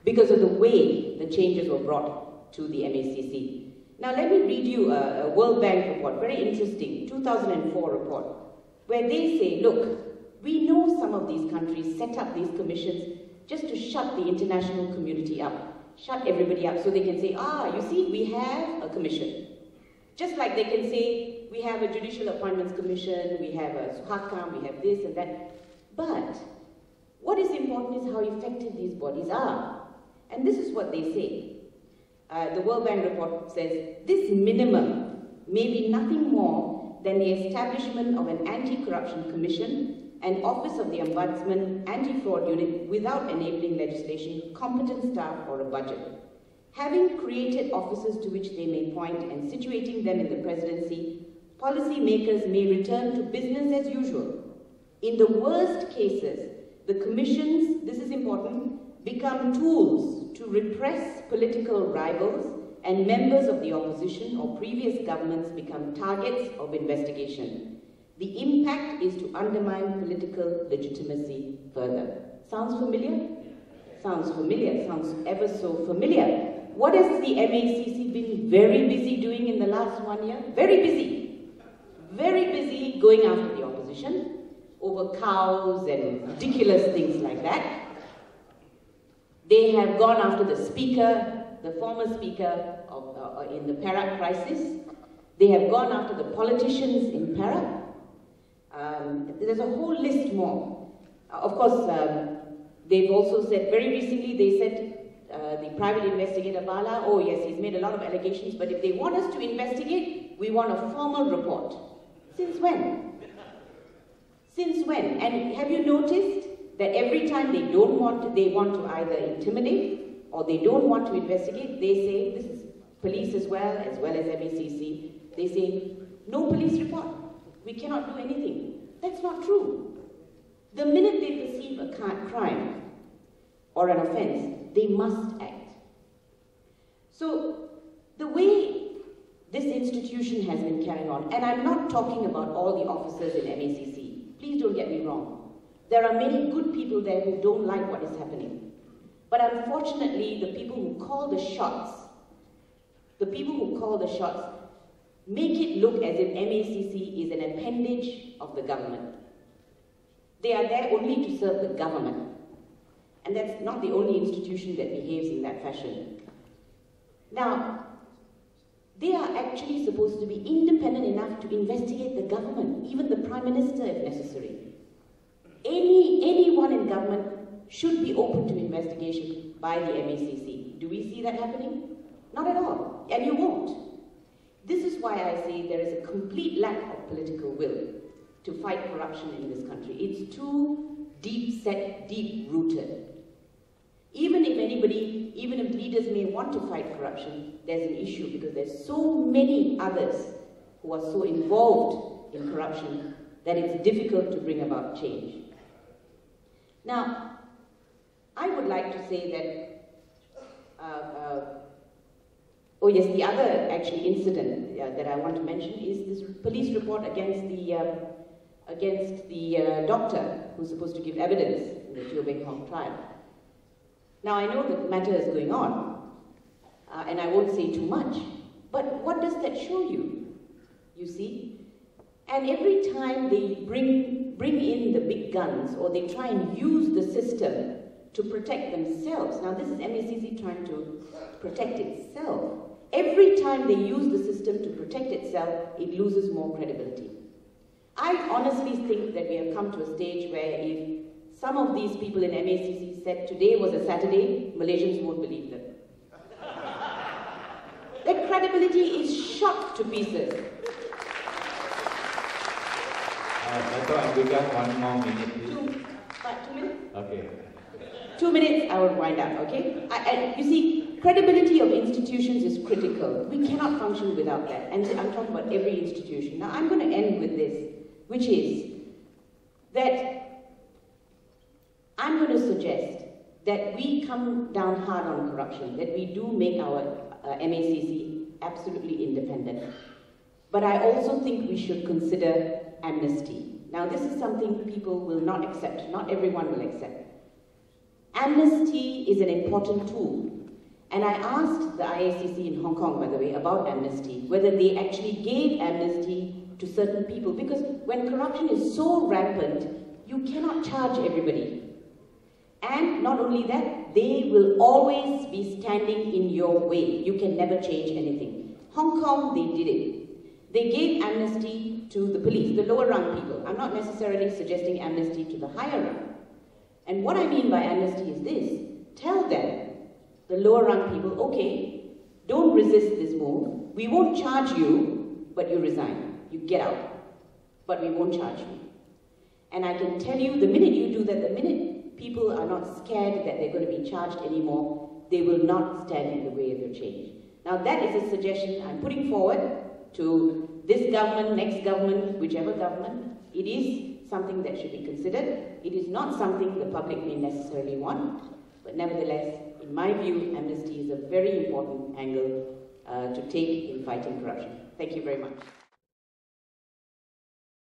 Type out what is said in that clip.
because of the way the changes were brought to the MACC. Now let me read you a World Bank report, very interesting, 2004 report, where they say, look, we know some of these countries set up these commissions just to shut the international community up, shut everybody up, so they can say, you see, we have a commission. Just like they can say, we have a Judicial Appointments Commission, we have a Suhakam, we have this and that. But what is important is how effective these bodies are. And this is what they say. The World Bank report says, this minimum may be nothing more than the establishment of an anti-corruption commission, an office of the Ombudsman, anti-fraud unit without enabling legislation, competent staff or a budget. Having created offices to which they may point and situating them in the presidency, policy makers may return to business as usual. In the worst cases, the commissions, this is important, become tools to repress political rivals, and members of the opposition or previous governments become targets of investigation. The impact is to undermine political legitimacy further. Sounds familiar? Sounds familiar, sounds ever so familiar. What has the MACC been very busy doing in the last 1 year? Very busy. Very busy going after the opposition over cows and ridiculous things like that. They have gone after the speaker, the former speaker in the Perak crisis. They have gone after the politicians in Perak. There's a whole list more. Of course, they've also said, very recently they said, the private investigator Bala, oh yes, he's made a lot of allegations, but if they want us to investigate, we want a formal report. Since when? Since when? And have you noticed that every time they want to either intimidate or they don't want to investigate, they say, this is police as well as MACC, they say, no police report. We cannot do anything. That's not true. The minute they perceive a crime or an offense, they must act. So the way this institution has been carrying on, and I'm not talking about all the officers in MACC, please don't get me wrong. There are many good people there who don't like what is happening. But unfortunately, the people who call the shots, make it look as if MACC is an appendage of the government. They are there only to serve the government. And that's not the only institution that behaves in that fashion. Now, they are actually supposed to be independent enough to investigate the government, even the Prime Minister if necessary. Anyone in government should be open to investigation by the MACC. Do we see that happening? Not at all, and you won't. This is why I say there is a complete lack of political will to fight corruption in this country. It's too deep-set, deep-rooted. Even if leaders may want to fight corruption, there's an issue because there's so many others who are so involved in corruption that it's difficult to bring about change. Now, I would like to say that, oh yes, the other actually incident that I want to mention is this police report against the doctor who's supposed to give evidence in the Teo Beng Hong trial. Now I know that the matter is going on, and I won't say too much, but what does that show you? You see? And every time they bring in the big guns, or they try and use the system to protect themselves. Now this is MACC trying to protect itself. Every time they use the system to protect itself, it loses more credibility. I honestly think that we have come to a stage where if some of these people in MACC said today was a Saturday, Malaysians won't believe them. Their credibility is shot to pieces. Dr. Ambiga, 1 more minute, please. 2 minutes? Okay. 2 minutes, I will wind up, okay? You see, credibility of institutions is critical. We cannot function without that. And I'm talking about every institution. Now, I'm going to end with this, which is that I'm going to suggest that we come down hard on corruption, that we do make our MACC absolutely independent. But I also think we should consider amnesty. Now, this is something people will not accept. Not everyone will accept. Amnesty is an important tool. And I asked the IACC in Hong Kong, by the way, about amnesty, whether they actually gave amnesty to certain people. Because when corruption is so rampant, you cannot charge everybody. And not only that, they will always be standing in your way. You can never change anything. Hong Kong, they did it. They gave amnesty to the police, the lower rung people. I'm not necessarily suggesting amnesty to the higher rung. And what I mean by amnesty is this. Tell them, the lower rung people, okay, don't resist this move. We won't charge you, but you resign. You get out. But we won't charge you. And I can tell you, the minute you do that, the minute people are not scared that they're going to be charged anymore, they will not stand in the way of your change. Now that is a suggestion I'm putting forward to this government, next government, whichever government. It is something that should be considered. It is not something the public may necessarily want, but nevertheless, in my view, amnesty is a very important angle to take in fighting corruption. Thank you very much.